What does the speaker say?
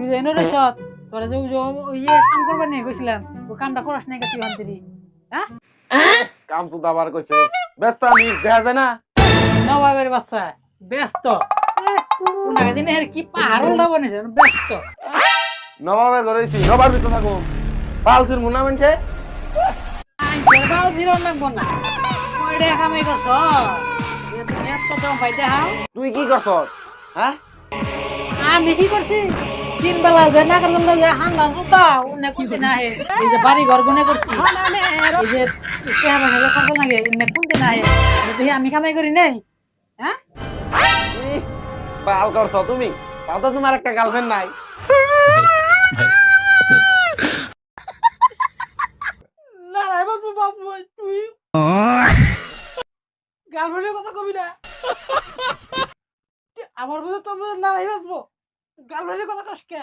যে এনে রইছ তোরা যে ওই কাম করবার নিয়ে গেছিলাম ওই কামটা করাস নাই তুই হান্তিরি হ্যাঁ কাম সুদা বার কইছে ব্যস্ত আমি দেখা যায় না নবাবের বাচ্চা ব্যস্ত উনাকে দিনে কি পাহাড়টা বানিয়েছে ব্যস্ত নবাবের ঘরে এসি নবার ভিতর থাকো পালসির মুনা মানছে বাল ছিল লাগবো না কয়টা কামাই করছ তুমি এত দম পাই দেখাও তুই কি করছ হ্যাঁ আমি কি করছি তিন বেলা যে নাকার জন্য যে হান্দান সুতা উন্নে কুনতে না হে এই যে বাড়ি ঘর গুনে করছি এই যে চেহারা মেলে করতে লাগে উন্নে কুনতে না হে দেখি আমি কামাই করি নাই হ্যাঁ পাল করছ তুমি তাও তো তোমার একটা গার্লফ্রেন্ড নাই না রে বাবু বাবু তুই গার্লফ্রেন্ডের কথা কবি না আমার বলে তোর না রে বাবু গার্লফ্রেন্ডের কথা কস কে